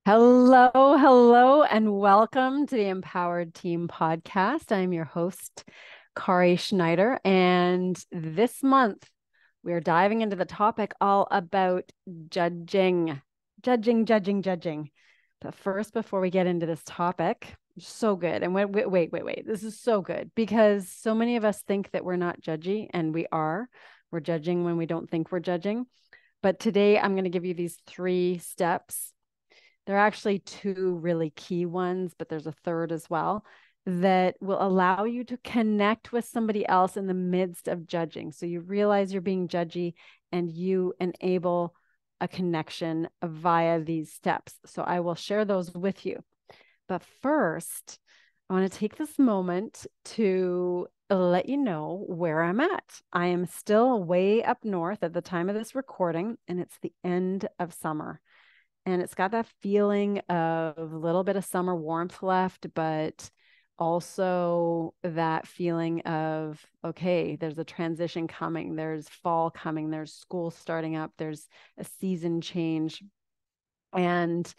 Hello, and welcome to the Empowered Team podcast. I'm your host, Kari Schneider, and this month we are diving into the topic all about judging, judging. But first, before we get into this topic, so good. And wait. This is so good because so many of us think that we're not judgy, and we are. We're judging when we don't think we're judging. But today I'm going to give you these 3 steps. There are actually 2 really key ones, but there's a third as well that will allow you to connect with somebody else in the midst of judging. So you realize you're being judgy and you enable a connection via these steps. So I will share those with you. But first, I want to take this moment to let you know where I'm at. I am still way up north at the time of this recording, and it's the end of summer. And it's got that feeling of a little bit of summer warmth left, but also that feeling of, okay, there's a transition coming, there's fall coming, there's school starting up, there's a season change. And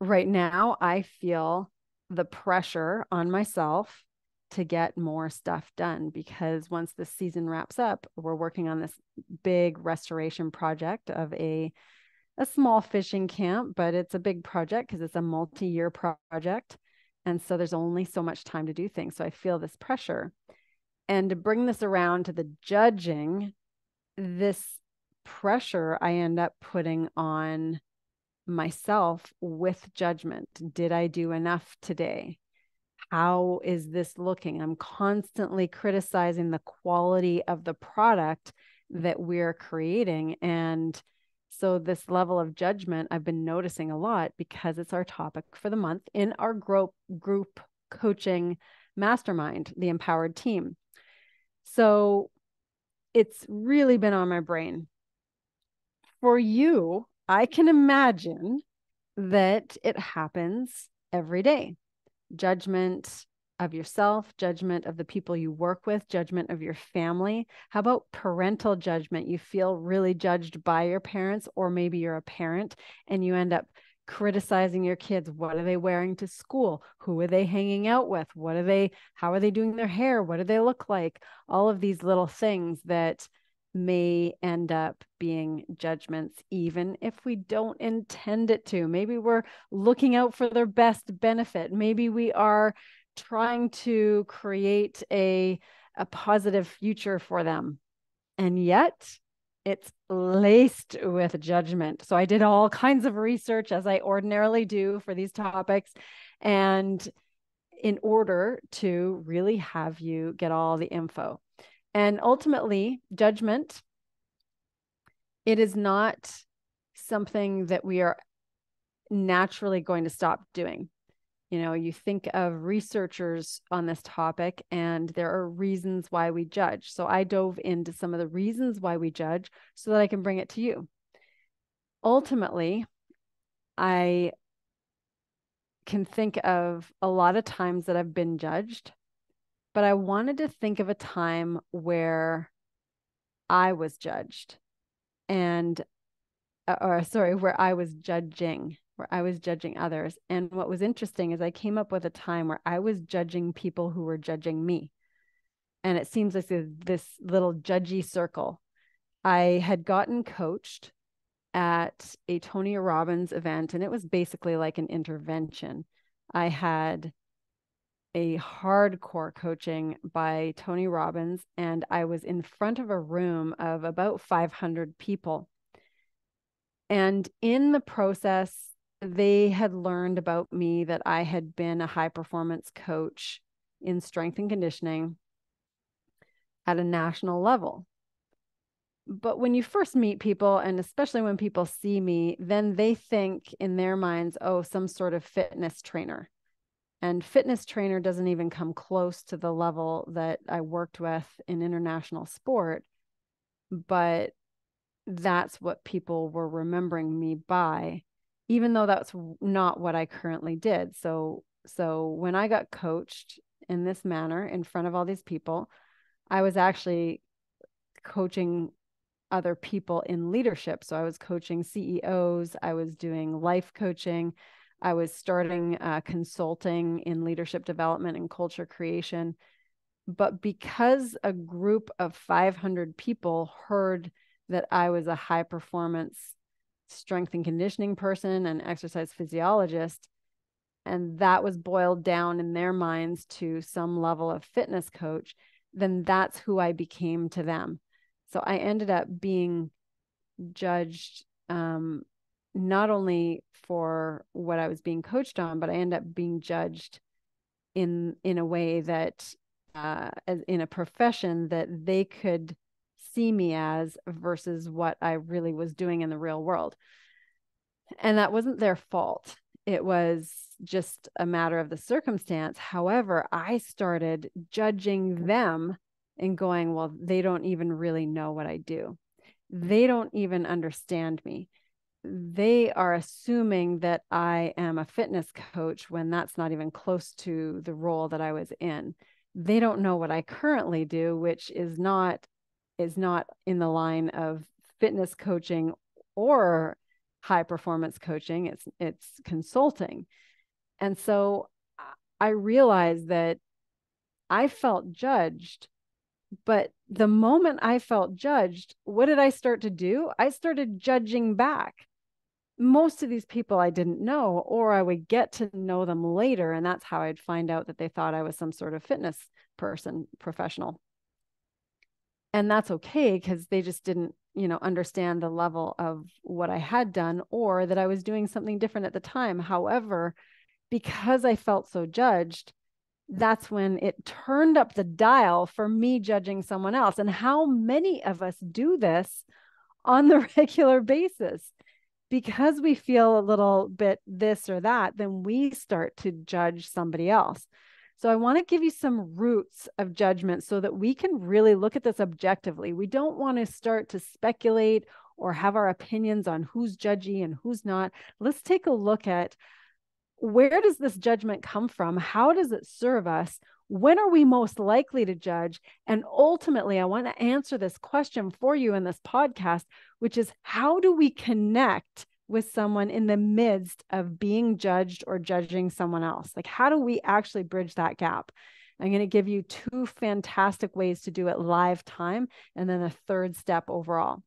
right now, I feel the pressure on myself to get more stuff done because once this season wraps up, we're working on this big restoration project of a small fishing camp, but it's a big project because it's a multi-year project. And so there's only so much time to do things. So I feel this pressure. And to bring this around to the judging, this pressure I end up putting on myself with judgment. Did I do enough today? How is this looking? I'm constantly criticizing the quality of the product that we're creating. And so this level of judgment I've been noticing a lot because it's our topic for the month in our group coaching mastermind, the Empowered Team. So it's really been on my brain. For you, I can imagine that it happens every day. Judgment of yourself, judgment of the people you work with, judgment of your family. How about parental judgment? You feel really judged by your parents, or maybe you're a parent and you end up criticizing your kids. What are they wearing to school? Who are they hanging out with? How are they doing their hair? What do they look like? All of these little things that may end up being judgments, even if we don't intend it to. Maybe we're looking out for their best benefit. Maybe we are trying to create a positive future for them. And yet it's laced with judgment. So I did all kinds of research as I ordinarily do for these topics. And in order to really have you get all the info. And ultimately, judgment, it is not something that we are naturally going to stop doing. You know, you think of researchers on this topic, and there are reasons why we judge. So I dove into some of the reasons why we judge so that I can bring it to you. Ultimately, I can think of a lot of times that I've been judged, but I wanted to think of a time where I was judged and, where I was judging others. And what was interesting is I came up with a time where I was judging people who were judging me. And it seems like this little judgy circle. I had gotten coached at a Tony Robbins event, and it was basically like an intervention. I had a hardcore coaching by Tony Robbins, and I was in front of a room of about 500 people. And in the process, they had learned about me that I had been a high performance coach in strength and conditioning at a national level. But when you first meet people, and especially when people see me, then they think in their minds, oh, some sort of fitness trainer. And fitness trainer doesn't even come close to the level that I worked with in international sport. But that's what people were remembering me by, even though that's not what I currently did. So when I got coached in this manner in front of all these people, I was actually coaching other people in leadership. So I was coaching CEOs, I was doing life coaching, I was starting consulting in leadership development and culture creation. But because a group of 500 people heard that I was a high performance strength and conditioning person and exercise physiologist, and that was boiled down in their minds to some level of fitness coach, then that's who I became to them. So I ended up being judged not only for what I was being coached on, but I ended up being judged in a way that as in a profession that they could see me as versus what I really was doing in the real world. And that wasn't their fault. It was just a matter of the circumstance. However, I started judging them and going, well, they don't even really know what I do. They don't even understand me. They are assuming that I am a fitness coach when that's not even close to the role that I was in. They don't know what I currently do, which is not in the line of fitness coaching or high performance coaching. It's consulting. And so I realized that I felt judged. But the moment I felt judged, what did I start to do? I started judging back. Most of these people I didn't know, or I would get to know them later. And that's how I'd find out that they thought I was some sort of fitness person, professional. And that's okay, because they just didn't, understand the level of what I had done, or that I was doing something different at the time. However, because I felt so judged, that's when it turned up the dial for me judging someone else. And how many of us do this on the regular basis? Because we feel a little bit this or that, then we start to judge somebody else. So I want to give you some roots of judgment so that we can really look at this objectively. We don't want to start to speculate or have our opinions on who's judgy and who's not. Let's take a look at, where does this judgment come from? How does it serve us? When are we most likely to judge? And ultimately, I want to answer this question for you in this podcast, which is, how do we connect with someone in the midst of being judged or judging someone else? Like, how do we actually bridge that gap? I'm going to give you 2 fantastic ways to do it live time, and then a third step overall.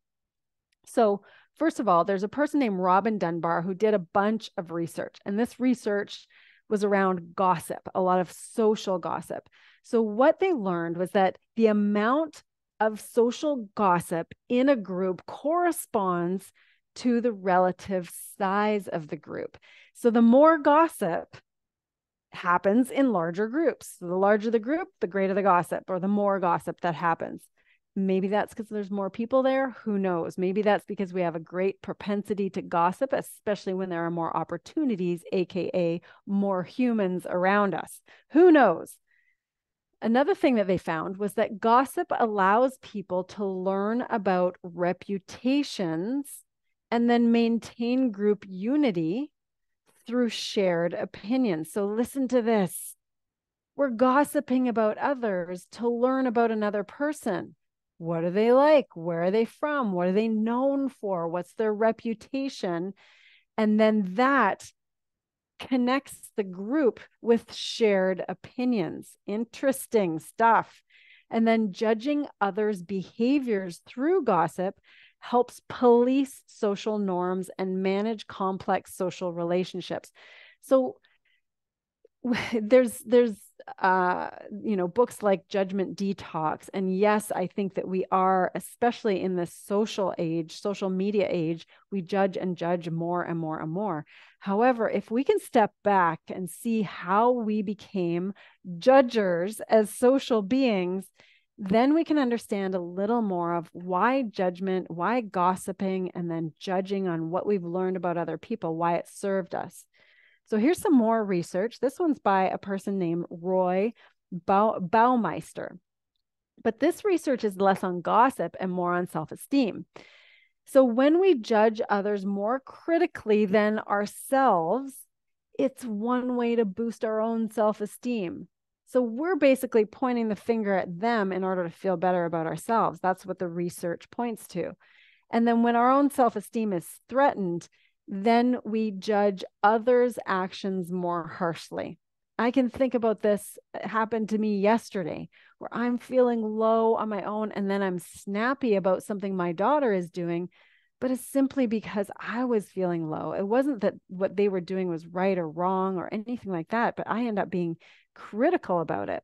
So first of all, there's a person named Robin Dunbar who did a bunch of research, and this research was around gossip, a lot of social gossip. So what they learned was that the amount of social gossip in a group corresponds to the relative size of the group. So the more gossip happens in larger groups. So the larger the group, the greater the gossip, or the more gossip that happens. Maybe that's because there's more people there. Who knows? Maybe that's because we have a great propensity to gossip, especially when there are more opportunities, AKA more humans around us. Who knows? Another thing that they found was that gossip allows people to learn about reputations and then maintain group unity through shared opinions. So listen to this. We're gossiping about others to learn about another person. What are they like? Where are they from? What are they known for? What's their reputation? And then that connects the group with shared opinions. Interesting stuff. And then judging others' behaviors through gossip helps police social norms and manage complex social relationships. So there's books like Judgment Detox. And yes, I think that we are, especially in this social media age, we judge and judge more and more and more. However, if we can step back and see how we became judgers as social beings, then we can understand a little more of why judgment, why gossiping, and then judging on what we've learned about other people, why it served us. So here's some more research. This one's by a person named Roy Baumeister. But this research is less on gossip and more on self-esteem. So when we judge others more critically than ourselves, it's one way to boost our own self-esteem. So we're basically pointing the finger at them in order to feel better about ourselves. That's what the research points to. And then when our own self-esteem is threatened, then we judge others' actions more harshly. I can think about this. It happened to me yesterday where I'm feeling low on my own and then I'm snappy about something my daughter is doing, but it's simply because I was feeling low. It wasn't that what they were doing was right or wrong or anything like that, but I end up being critical about it.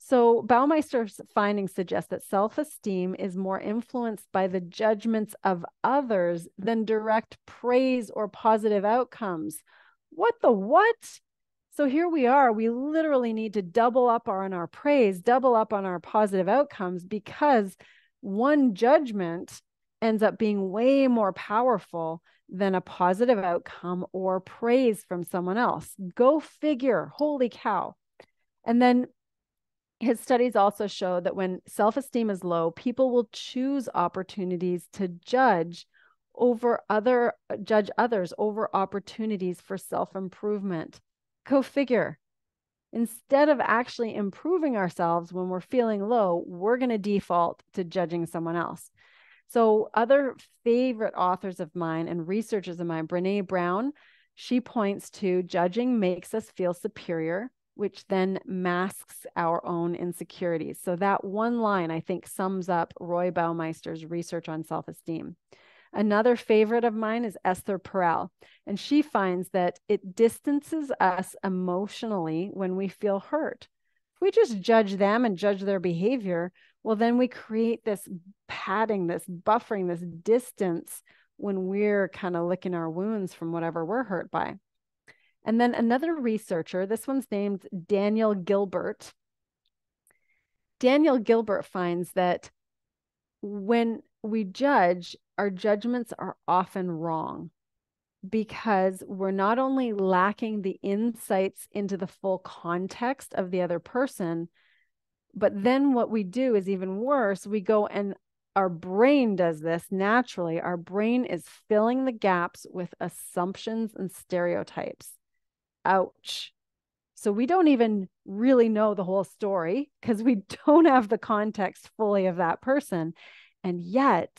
So Baumeister's findings suggest that self-esteem is more influenced by the judgments of others than direct praise or positive outcomes. What the what? So here we are. We literally need to double up on our praise, double up on our positive outcomes, because one judgment ends up being way more powerful than a positive outcome or praise from someone else. Go figure. Holy cow. And then his studies also show that when self-esteem is low, people will choose opportunities to judge others over opportunities for self-improvement. Go figure. Instead of actually improving ourselves when we're feeling low, we're going to default to judging someone else. So other favorite authors of mine and researchers of mine, Brene Brown, she points to judging makes us feel superior, which then masks our own insecurities. So that one line, I think, sums up Roy Baumeister's research on self-esteem. Another favorite of mine is Esther Perel, and she finds that it distances us emotionally when we feel hurt. If we just judge them and judge their behavior, well, then we create this padding, this buffering, this distance when we're kind of licking our wounds from whatever we're hurt by. And then another researcher, this one's named Daniel Gilbert. Daniel Gilbert finds that when we judge, our judgments are often wrong because we're not only lacking the insights into the full context of the other person, but then what we do is even worse. We go and our brain does this naturally. Our brain is filling the gaps with assumptions and stereotypes. Ouch. So we don't even really know the whole story because we don't have the context fully of that person. And yet,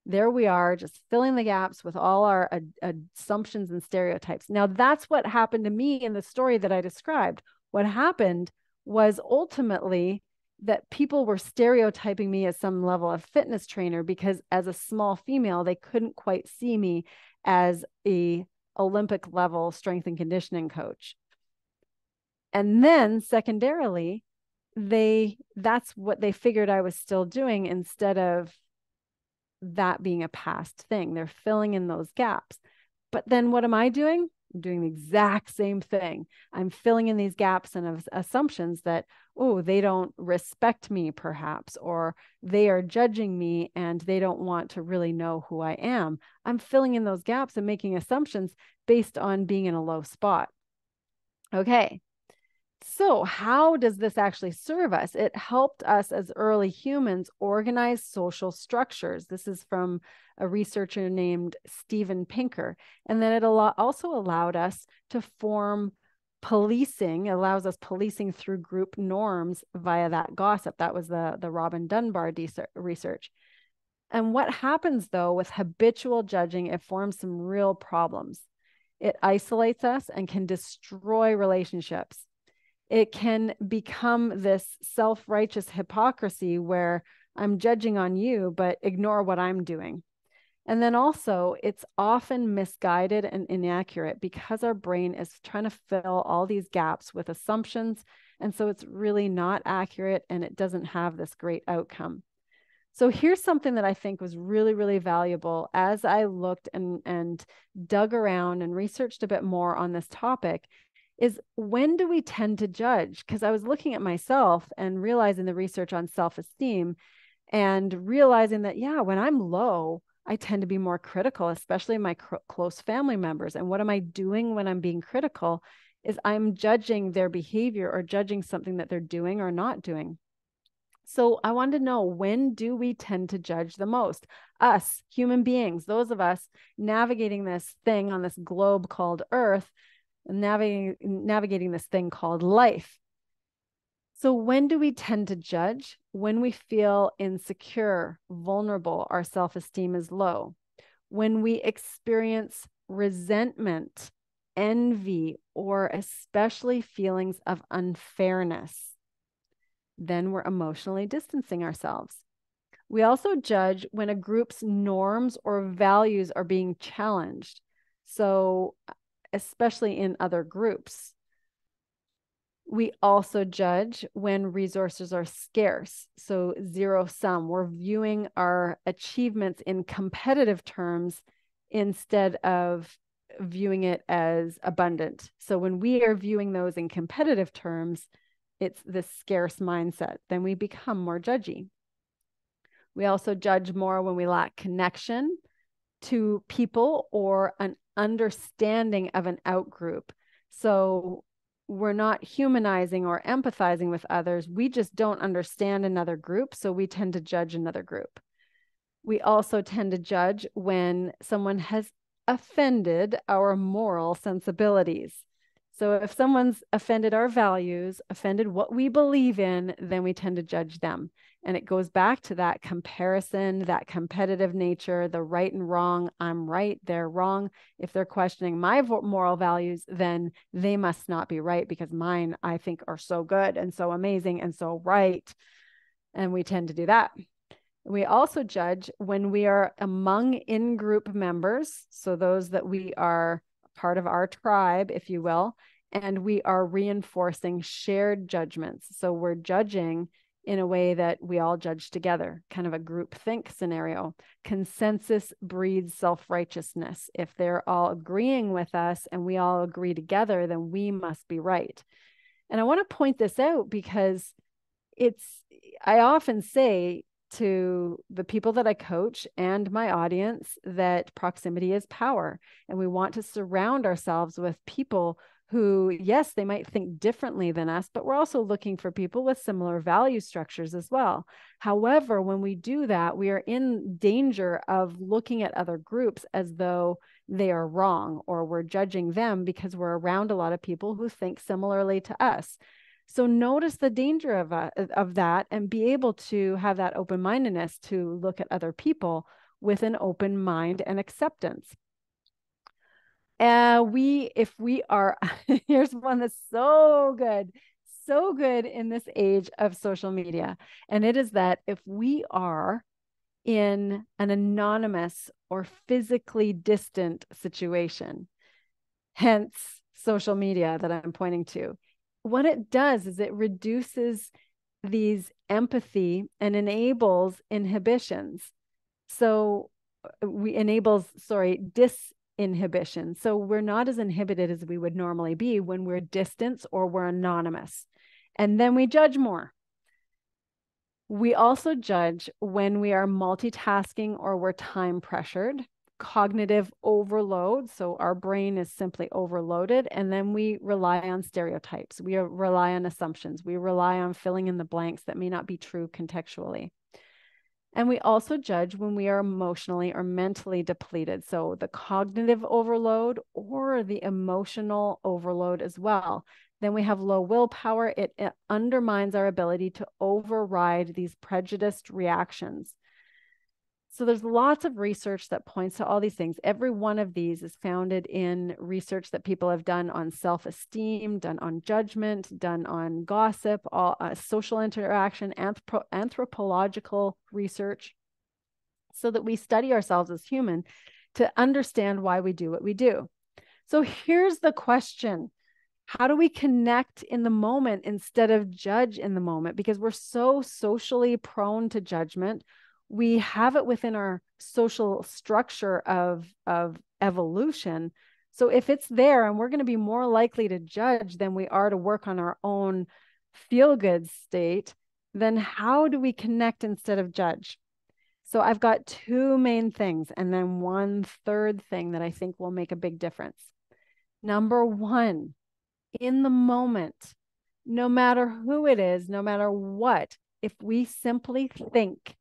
there we are, just filling the gaps with all our assumptions and stereotypes. Now, that's what happened to me in the story that I described. What happened was ultimately that people were stereotyping me as some level of fitness trainer because as a small female, they couldn't quite see me as a Olympic level strength and conditioning coach. And then secondarily, that's what they figured I was still doing instead of that being a past thing. They're filling in those gaps. But then what am I doing? I'm doing the exact same thing. I'm filling in these gaps and assumptions that, oh, they don't respect me perhaps, or they are judging me and they don't want to really know who I am. I'm filling in those gaps and making assumptions based on being in a low spot. Okay. So how does this actually serve us? It helped us as early humans organize social structures. This is from a researcher named Steven Pinker. And then it also allowed us to form policing, allows us policing through group norms via that gossip. That was the Robin Dunbar research. And what happens though with habitual judging, it forms some real problems. It isolates us and can destroy relationships. It can become this self-righteous hypocrisy where I'm judging on you, but ignore what I'm doing. And then also, it's often misguided and inaccurate because our brain is trying to fill all these gaps with assumptions. And so it's really not accurate and it doesn't have this great outcome. So here's something that I think was really, really valuable as I looked and dug around and researched a bit more on this topic. Is when do we tend to judge? Because I was looking at myself and realizing the research on self-esteem and realizing that, yeah, when I'm low, I tend to be more critical, especially my close family members. And what am I doing when I'm being critical is I'm judging their behavior or judging something that they're doing or not doing. So I wanted to know, when do we tend to judge the most? Us, human beings, those of us navigating this thing on this globe called Earth, navigating this thing called life. So when do we tend to judge? When we feel insecure, vulnerable, our self-esteem is low. When we experience resentment, envy, or especially feelings of unfairness, then we're emotionally distancing ourselves. We also judge when a group's norms or values are being challenged. So, especially in other groups. We also judge when resources are scarce, so zero sum. We're viewing our achievements in competitive terms instead of viewing it as abundant. So when we are viewing those in competitive terms, it's this scarce mindset. Then we become more judgy. We also judge more when we lack connection to people or an understanding of an outgroup. So we're not humanizing or empathizing with others. We just don't understand another group. So we tend to judge another group. We also tend to judge when someone has offended our moral sensibilities. So if someone's offended our values, offended what we believe in, then we tend to judge them. And it goes back to that comparison, that competitive nature, the right and wrong. I'm right, they're wrong. If they're questioning my moral values, then they must not be right because mine, I think, are so good and so amazing and so right. And we tend to do that. We also judge when we are among in-group members, so those that we are part of our tribe, if you will, and we are reinforcing shared judgments. So we're judging in a way that we all judge together, kind of a group think scenario. Consensus breeds self-righteousness. If they're all agreeing with us and we all agree together, then we must be right. And I want to point this out because I often say to the people that I coach and my audience that proximity is power. And we want to surround ourselves with people who, yes, they might think differently than us, but we're also looking for people with similar value structures as well. However, when we do that, we are in danger of looking at other groups as though they are wrong or we're judging them because we're around a lot of people who think similarly to us. So notice the danger of that and be able to have that open-mindedness to look at other people with an open mind and acceptance. If we are, here's one that's so good in this age of social media. And it is that if we are in an anonymous or physically distant situation, hence social media that I'm pointing to, what it does is it reduces these empathy and enables inhibitions. So disinhibition. So we're not as inhibited as we would normally be when we're distant or we're anonymous. And then we judge more. We also judge when we are multitasking or we're time pressured. Cognitive overload. So our brain is simply overloaded. And then we rely on stereotypes. We rely on assumptions. We rely on filling in the blanks that may not be true contextually. And we also judge when we are emotionally or mentally depleted. So the cognitive overload or the emotional overload as well. Then we have low willpower. It undermines our ability to override these prejudiced reactions. So there's lots of research that points to all these things. Every one of these is founded in research that people have done on self-esteem, done on judgment, done on gossip, social interaction, anthropological research, so that we study ourselves as human to understand why we do what we do. So here's the question. How do we connect in the moment instead of judge in the moment? Because we're so socially prone to judgment. We have it within our social structure of evolution. So if it's there and we're going to be more likely to judge than we are to work on our own feel-good state, then how do we connect instead of judge? So I've got two main things and then one third thing that I think will make a big difference. Number one, in the moment, no matter who it is, no matter what, if we simply think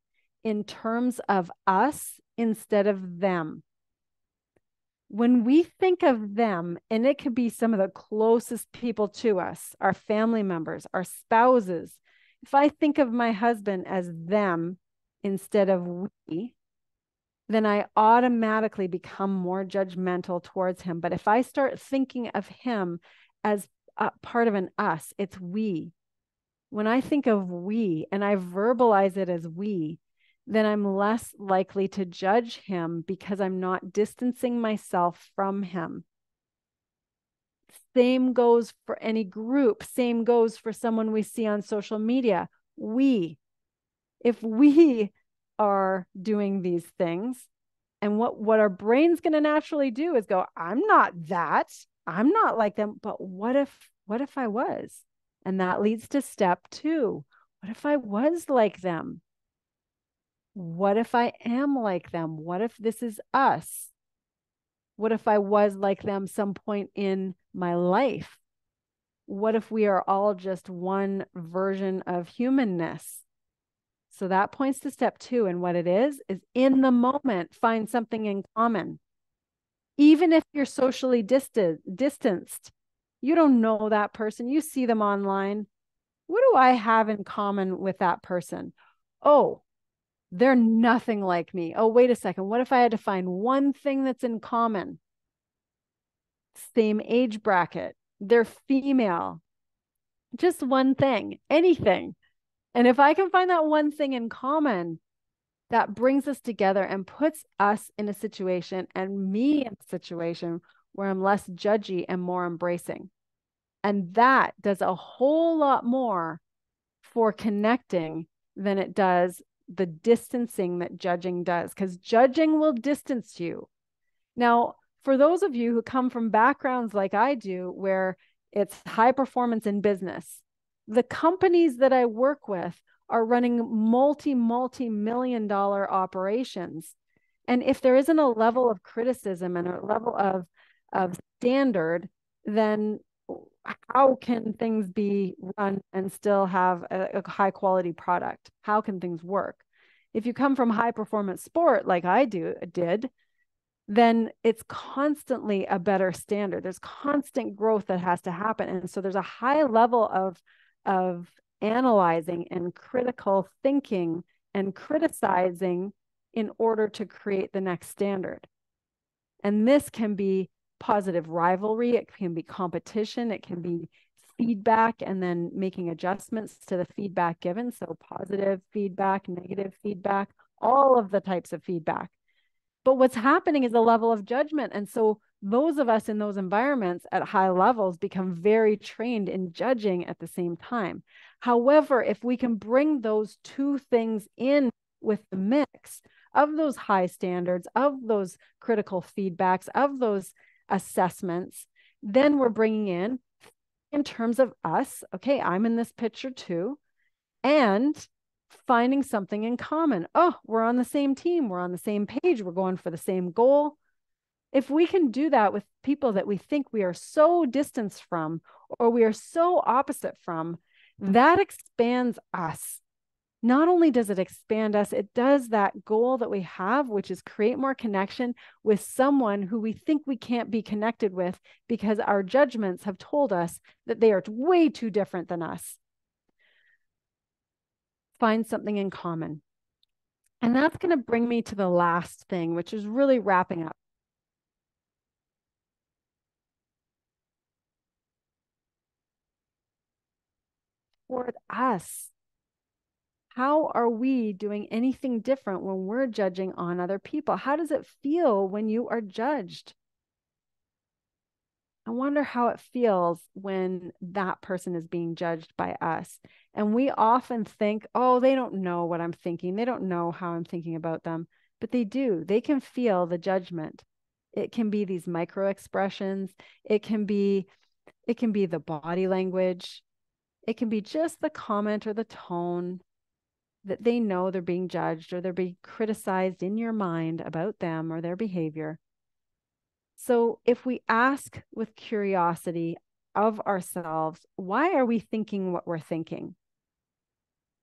in terms of us instead of them. When we think of them, and it could be some of the closest people to us, our family members, our spouses. If I think of my husband as them instead of we, then I automatically become more judgmental towards him. But if I start thinking of him as a part of an us, it's we. When I think of we and I verbalize it as we, then I'm less likely to judge him because I'm not distancing myself from him. Same goes for any group. Same goes for someone we see on social media. If we are doing these things, and what our brain's going to naturally do is go, I'm not that. I'm not like them. But what if I was? And that leads to step 2. What if I was like them? What if I am like them? What if this is us? What if I was like them some point in my life? What if we are all just one version of humanness? So that points to step 2. And what it is in the moment, find something in common. Even if you're socially distanced, you don't know that person. You see them online. What do I have in common with that person? Oh, they're nothing like me. Oh, wait a second. What if I had to find one thing that's in common? Same age bracket. They're female. Just one thing, anything. And if I can find that one thing in common, that brings us together and puts us in a situation and me in a situation where I'm less judgy and more embracing. And that does a whole lot more for connecting than it does the distancing that judging does, because judging will distance you. Now, for those of you who come from backgrounds like I do, where it's high performance in business, the companies that I work with are running multi-million dollar operations. And if there isn't a level of criticism and a level of standard, then how can things be run and still have a high quality product? How can things work? If you come from high performance sport like I did, then it's constantly a better standard. There's constant growth that has to happen. And so there's a high level of analyzing and critical thinking and criticizing in order to create the next standard. And this can be positive rivalry, it can be competition, it can be feedback, and then making adjustments to the feedback given. So positive feedback, negative feedback, all of the types of feedback. But what's happening is a level of judgment. And so those of us in those environments at high levels become very trained in judging at the same time. However, if we can bring those two things in with the mix of those high standards, of those critical feedbacks, of those assessments, then we're bringing in terms of us, okay, I'm in this picture too, and finding something in common. Oh, we're on the same team. We're on the same page. We're going for the same goal. If we can do that with people that we think we are so distanced from, or we are so opposite from, that expands us. Not only does it expand us, it does that goal that we have, which is create more connection with someone who we think we can't be connected with because our judgments have told us that they are way too different than us. Find something in common. And that's going to bring me to the last thing, which is really wrapping up. Toward us. How are we doing anything different when we're judging on other people? How does it feel when you are judged? I wonder how it feels when that person is being judged by us. And we often think, oh, they don't know what I'm thinking. They don't know how I'm thinking about them. But they do. They can feel the judgment. It can be these micro expressions. It can be the body language. It can be just the comment or the tone that they know they're being judged or they're being criticized in your mind about them or their behavior. So if we ask with curiosity of ourselves, why are we thinking what we're thinking?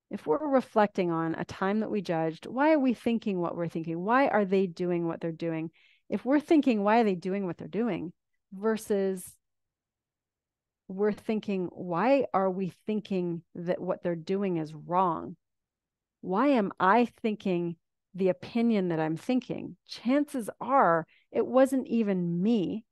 If we're reflecting on a time that we judged, why are we thinking what we're thinking? Why are they doing what they're doing? If we're thinking, why are they doing what they're doing? Versus we're thinking, why are we thinking that what they're doing is wrong? Why am I thinking the opinion that I'm thinking, chances are it wasn't even me.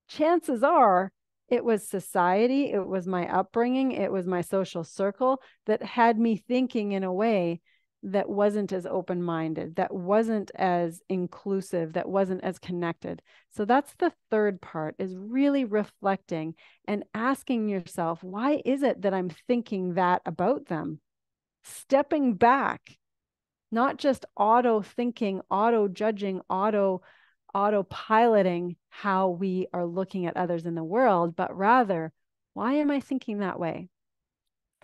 Chances are it was society, it was my upbringing, it was my social circle that had me thinking in a way that wasn't as open-minded, that wasn't as inclusive, that wasn't as connected. So that's the third part, is really reflecting and asking yourself, why is it that I'm thinking that about them? Stepping back, not just auto thinking, auto judging, autopiloting how we are looking at others in the world, but rather, why am I thinking that way?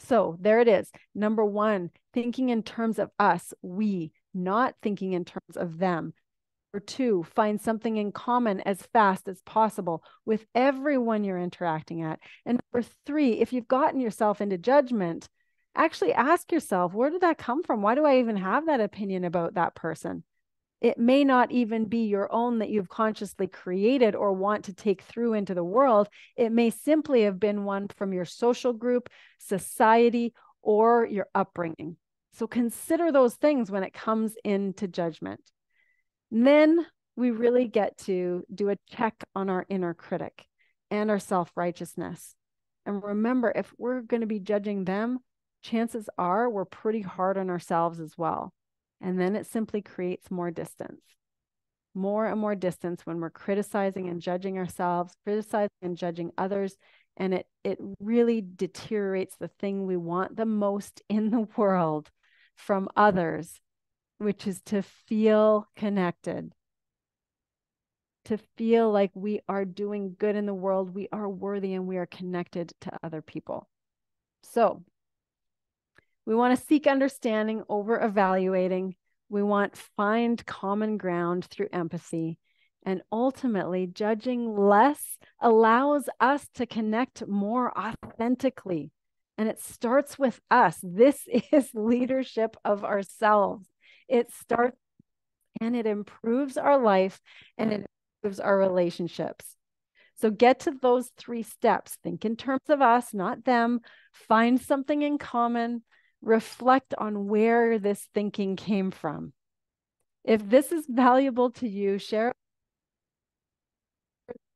So there it is. Number one, thinking in terms of us, we, not thinking in terms of them. Number two, find something in common as fast as possible with everyone you're interacting at. And number three, if you've gotten yourself into judgment, actually ask yourself, where did that come from? Why do I even have that opinion about that person? It may not even be your own that you've consciously created or want to take through into the world. It may simply have been one from your social group, society, or your upbringing. So consider those things when it comes into judgment. And then we really get to do a check on our inner critic and our self-righteousness. And remember, if we're going to be judging them, chances are we're pretty hard on ourselves as well. And then it simply creates more distance, more and more distance when we're criticizing and judging ourselves, criticizing and judging others. And it really deteriorates the thing we want the most in the world from others, which is to feel connected, to feel like we are doing good in the world, we are worthy, and we are connected to other people. So we want to seek understanding over evaluating. We want find common ground through empathy. And ultimately, judging less allows us to connect more authentically. And it starts with us. This is leadership of ourselves. It starts and it improves our life and it improves our relationships. So get to those 3 steps. Think in terms of us, not them. Find something in common. Reflect on where this thinking came from. If this is valuable to you, share.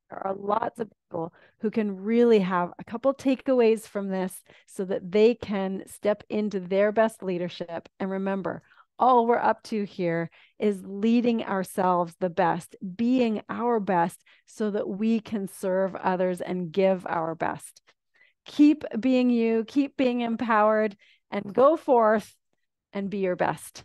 There are lots of people who can really have a couple takeaways from this so that they can step into their best leadership. And remember, all we're up to here is leading ourselves the best, being our best so that we can serve others and give our best. Keep being you, keep being empowered, and go forth and be your best.